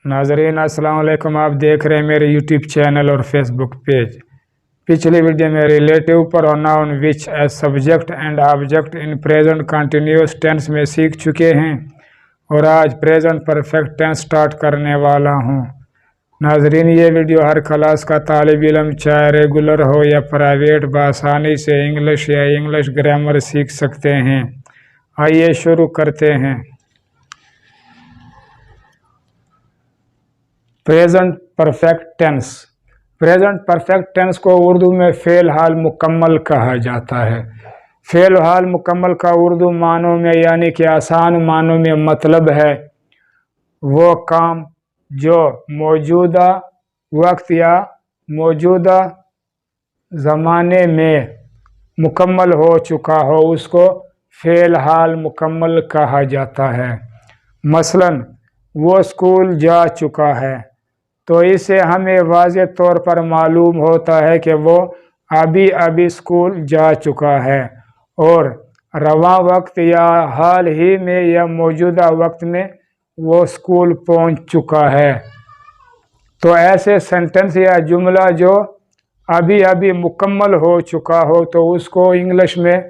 नाजरीन अस्सलाम वालेकुम। आप देख रहे हैं मेरे यूट्यूब चैनल और फेसबुक पेज। पिछली वीडियो में relative pronoun which as subject and object in present continuous tense में सीख चुके हैं और आज प्रेजेंट परफेक्ट टेंस स्टार्ट करने वाला हूं। नाजरीन, ये वीडियो हर क्लास का तालिब इल्म चाहे रेगुलर हो या प्राइवेट बआसानी से इंग्लिश या इंग्लिश ग्रामर सीख सकते हैं। आइए शुरू करते हैं। Present perfect tense. Present perfect tense को उर्दू में फ़ेल हाल मुकम्मल कहा जाता है। फ़ेल हाल मुकम्मल का उर्दू मानों में यानी कि आसान मानों में मतलब है वो काम जो मौजूदा वक्त या मौजूदा ज़माने में मुकम्मल हो चुका हो, उसको फ़ेल हाल मुकम्मल कहा जाता है। मसलन वो स्कूल जा चुका है, तो इससे हमें वाज़ेह तौर पर मालूम होता है कि वो अभी स्कूल जा चुका है और रवां वक्त या हाल ही में या मौजूदा वक्त में वो स्कूल पहुंच चुका है। तो ऐसे सेंटेंस या जुमला जो अभी मुकम्मल हो चुका हो तो उसको इंग्लिश में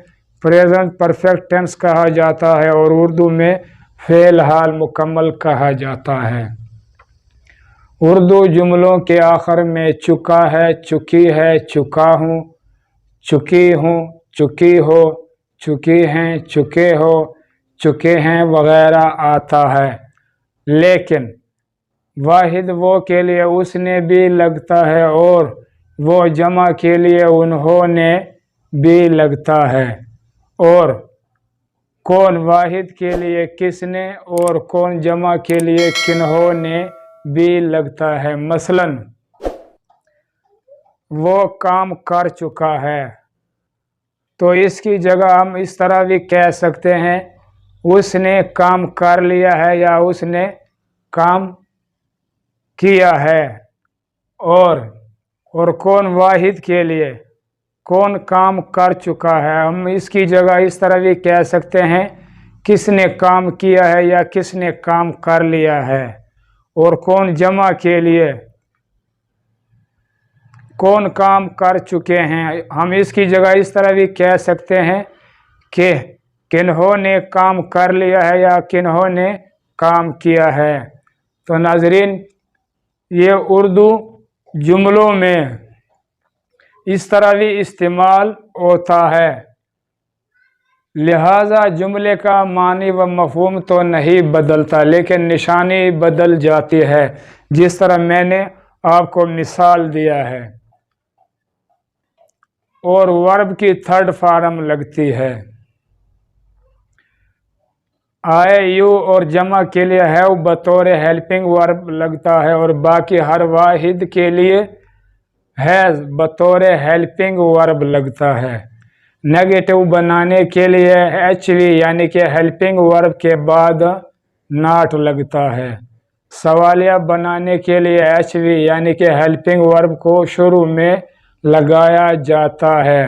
प्रेजेंट परफेक्ट टेंस कहा जाता है और उर्दू में फ़ेल हाल मुकम्मल कहा जाता है। उर्दू जुमलों के आखिर में चुका है, चुकी है, चुका हूँ, चुकी हूँ, चुकी हो, चुकी हैं, चुके हो, चुके हैं वगैरह आता है। लेकिन वाहिद वो के लिए उसने भी लगता है और वो जमा के लिए उन्होंने भी लगता है और कौन वाहिद के लिए किसने और कौन जमा के लिए किन्होंने भी लगता है। मसलन वो काम कर चुका है, तो इसकी जगह हम इस तरह भी कह सकते हैं उसने काम कर लिया है या उसने काम किया है। और कौन वाहिद के लिए कौन काम कर चुका है, हम इसकी जगह इस तरह भी कह सकते हैं किसने काम किया है या किसने काम कर लिया है। और कौन जमा के लिए कौन काम कर चुके हैं, हम इसकी जगह इस तरह भी कह सकते हैं कि किन्होंने काम कर लिया है या किन्होंने काम किया है। तो नाजरीन, ये उर्दू जुमलों में इस तरह भी इस्तेमाल होता है, लिहाजा जुमले का मानी व मफहूम तो नहीं बदलता लेकिन निशानी बदल जाती है, जिस तरह मैंने आपको मिसाल दिया है। और वर्ब की थर्ड फॉर्म लगती है। आए यू और जमा के लिए हैव बतौर हेल्पिंग वर्ब लगता है और बाकी हर वाहिद के लिए हैज बतौर हेल्पिंग वर्ब लगता है। नेगेटिव बनाने के लिए एचवी यानी कि हेल्पिंग वर्ब के बाद नॉट लगता है। सवालिया बनाने के लिए एचवी यानी कि हेल्पिंग वर्ब को शुरू में लगाया जाता है।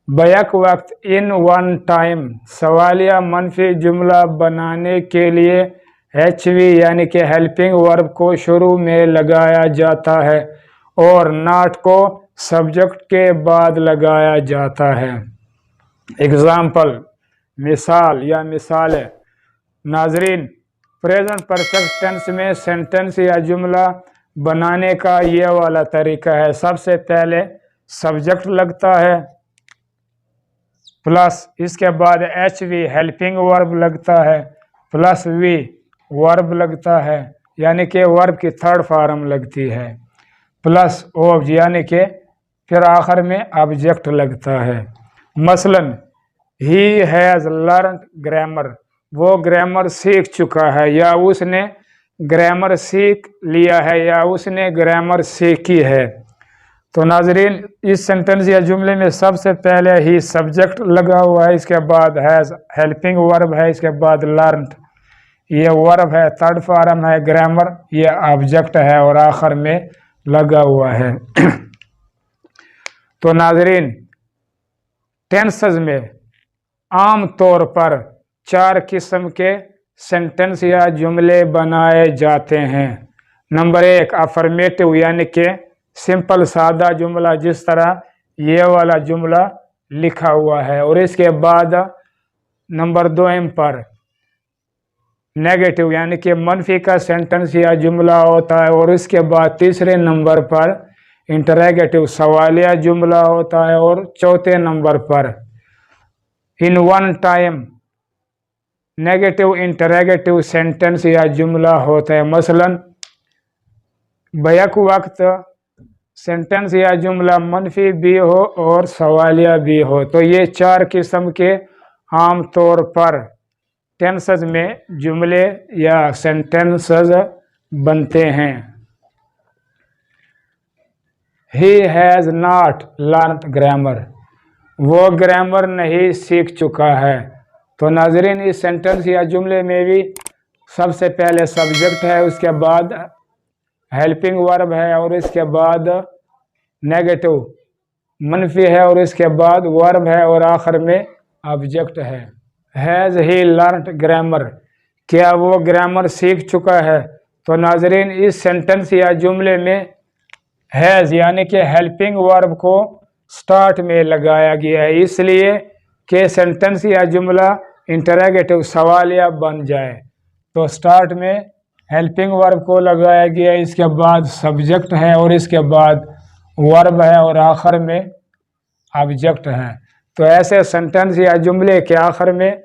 बैक वक्त इन वन टाइम सवालिया मनफी जुमला बनाने के लिए एचवी यानी कि हेल्पिंग वर्ब को शुरू में लगाया जाता है और नॉट को सब्जेक्ट के बाद लगाया जाता है। एग्जाम्पल मिसाल या मिसालें। नाजरीन, प्रेजेंट परफेक्ट टेंस में सेंटेंस या जुमला बनाने का ये वाला तरीका है। सबसे पहले सब्जेक्ट लगता है प्लस इसके बाद एच वी हेल्पिंग वर्ब लगता है प्लस वी वर्ब लगता है यानी कि वर्ब की थर्ड फॉर्म लगती है प्लस ऑब्ज यानी कि फिर आखिर में ऑब्जेक्ट लगता है। मसलन ही हैज़ लर्न ग्रामर, वो ग्रामर सीख चुका है या उसने ग्रामर सीख लिया है या उसने ग्रामर सीखी है। तो नाजरीन, इस सेंटेंस या जुमले में सबसे पहले ही सब्जेक्ट लगा हुआ है, इसके बाद हैज़ हेल्पिंग वर्ब है, इसके बाद लर्न ये वर्ब है, थर्ड फॉर्म है ग्रामर, ये ऑब्जेक्ट है और आखिर में लगा हुआ है। तो नाजरीन, टेंसेस में आम तौर पर 4 किस्म के सेंटेंस या जुमले बनाए जाते हैं। नंबर 1 अफर्मेटिव यानी कि सिंपल सादा जुमला, जिस तरह ये वाला जुमला लिखा हुआ है। और इसके बाद नंबर 2 पर नेगेटिव यानी कि मनफी का सेंटेंस या जुमला होता है। और इसके बाद तीसरे नंबर पर इंटरोगेटिव सवालिया जुमला होता है। और चौथे नंबर पर in one time negative interrogative sentence या जुमला होता है। मसलन बैक वक्त सेंटेंस या जुमला मनफी भी हो और सवालिया भी हो। तो ये 4 किस्म के आम तौर पर टेंसेस में जुमले या सेंटेंसेस बनते हैं। He has not learnt grammar, वो ग्रामर नहीं सीख चुका है। तो नाज़रीन इस सेंटेंस या जुमले में भी सबसे पहले सब्जेक्ट है, उसके बाद हेल्पिंग वर्ब है, और इसके बाद नेगेटिव मनफी है, और इसके बाद वर्ब है, और आखिर में ऑब्जेक्ट है। हैज़ ही लर्नड ग्रामर, क्या वो ग्रामर सीख चुका है। तो नाज़रीन इस सेंटेंस या जुमले में हैज़ यानी कि हेल्पिंग वर्ब को स्टार्ट में लगाया गया है, इसलिए कि सेंटेंस या जुमला इंटरोगेटिव सवालिया बन जाए। तो स्टार्ट में हेल्पिंग वर्ब को लगाया गया है, इसके बाद सब्जेक्ट है, और इसके बाद वर्ब है, और आखिर में ऑब्जेक्ट है। तो ऐसे सेंटेंस या जुमले के आखिर में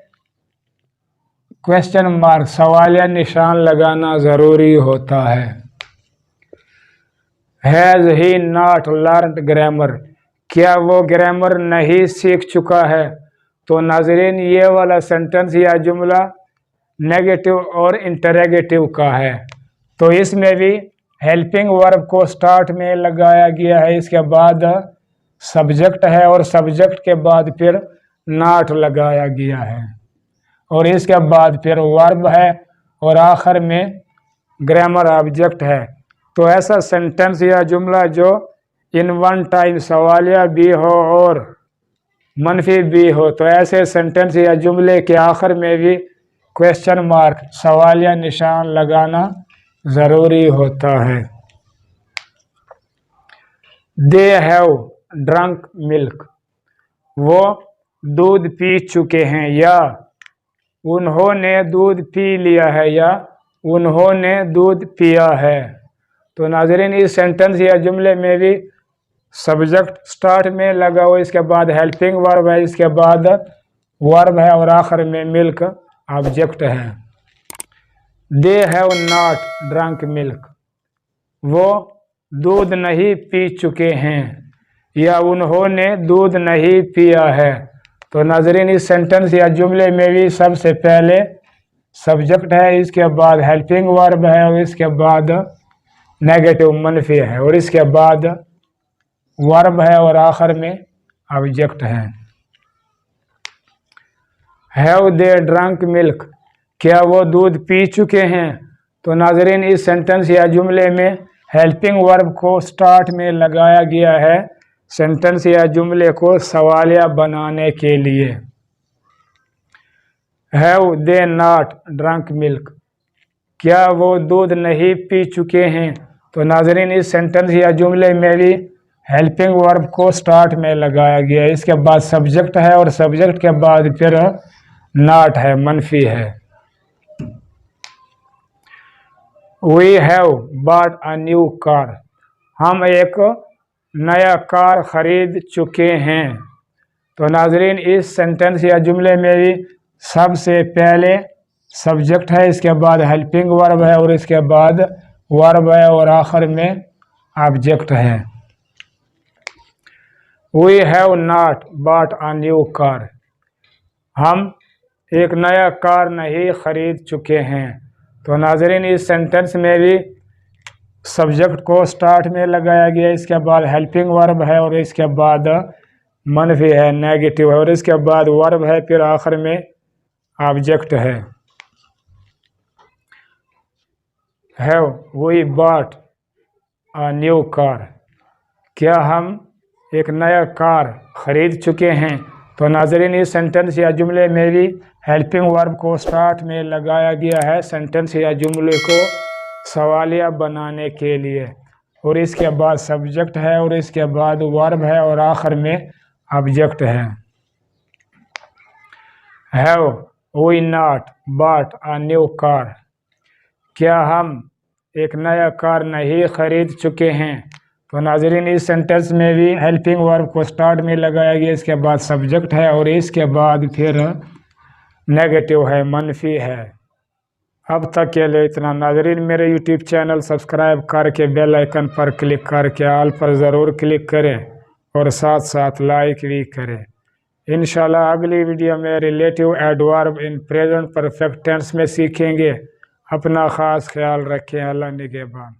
क्वेश्चन मार्क सवालिया निशान लगाना ज़रूरी होता है। Has he not learned grammar, क्या वो ग्रामर नहीं सीख चुका है। तो नाज़रीन ये वाला सेंटेंस या जुमला नेगेटिव और इंटरोगेटिव का है। तो इसमें भी हेल्पिंग वर्ब को स्टार्ट में लगाया गया है, इसके बाद सब्जेक्ट है, और सब्जेक्ट के बाद फिर नॉट लगाया गया है, और इसके बाद फिर वर्ब है, और आखिर में ग्रामर ऑब्जेक्ट है। तो ऐसा सेंटेंस या जुमला जो इन वन टाइम सवालिया भी हो और मनफी भी हो, तो ऐसे सेंटेंस या जुमले के आखिर में भी क्वेश्चन मार्क सवालिया निशान लगाना ज़रूरी होता है। दे हैव ड्रंक मिल्क, वो दूध पी चुके हैं, या उन्होंने दूध पी लिया है, या उन्होंने दूध पिया है। तो नाज़रीन इस सेंटेंस या जुमले में भी सब्जेक्ट स्टार्ट में लगा हुआ, इसके बाद हेल्पिंग वर्ब है, इसके बाद वर्ब है, और आखिर में मिल्क ऑब्जेक्ट है। They have not drunk milk, वो दूध नहीं पी चुके हैं, या उन्होंने दूध नहीं पिया है। तो नाज़रीन इस सेंटेंस या जुमले में भी सबसे पहले सब्जेक्ट है, इसके बाद हेल्पिंग वर्ब है, और इसके बाद नेगेटिव मनफी है, और इसके बाद वर्ब है, और आखिर में ऑब्जेक्ट है। हैव दे ड्रंक मिल्क, क्या वो दूध पी चुके हैं। तो नाज़रीन इस सेंटेंस या जुमले में हेल्पिंग वर्ब को स्टार्ट में लगाया गया है, सेंटेंस या जुमले को सवालिया बनाने के लिए। Have they not drunk milk, क्या वो दूध नहीं पी चुके हैं। तो नाज़रीन इस सेंटेंस या जुमले में भी हेल्पिंग वर्ब को स्टार्ट में लगाया गया है, इसके बाद सब्जेक्ट है, और सब्जेक्ट के बाद फिर नॉट है, मनफी है। We have bought a new car, हम एक नया कार खरीद चुके हैं। तो नाज़रीन इस सेंटेंस या जुमले में भी सबसे पहले सब्जेक्ट है, इसके बाद हेल्पिंग वर्ब है, और इसके बाद वर्ब है, और आखिर में ऑब्जेक्ट है। We have not bought a new car, हम एक नया कार नहीं खरीद चुके हैं। तो नाज़रीन इस सेंटेंस में भी सब्जेक्ट को स्टार्ट में लगाया गया, इसके बाद हेल्पिंग वर्ब है, और इसके बाद मनफी है, नेगेटिव है, और इसके बाद वर्ब है, फिर आखिर में ऑब्जेक्ट है। Have we bought a new car, क्या हम एक नया कार खरीद चुके हैं। तो नाज़रीन इस सेंटेंस या जुमले में भी हेल्पिंग वर्ब को स्टार्ट में लगाया गया है सेंटेंस या जुमले को सवालिया बनाने के लिए, और इसके बाद सब्जेक्ट है, और इसके बाद वर्ब है, और आखिर में ऑब्जेक्ट है। Have we not bought a new car, क्या हम एक नया कार नहीं खरीद चुके हैं। तो नाज़रीन इस सेंटेंस में भी हेल्पिंग वर्ब को स्टार्ट में लगाया गया, इसके बाद सब्जेक्ट है, और इसके बाद फिर नेगेटिव है, मनफी है। अब तक के लिए इतना। नाज़रीन मेरे यूट्यूब चैनल सब्सक्राइब करके बेल आइकन पर क्लिक करके ऑल पर ज़रूर क्लिक करें, और साथ साथ लाइक भी करें। इंशाल्लाह अगली वीडियो में relative adverb in present perfect tense में सीखेंगे। अपना ख़ास ख्याल रखें। अल्लाह निगहबान।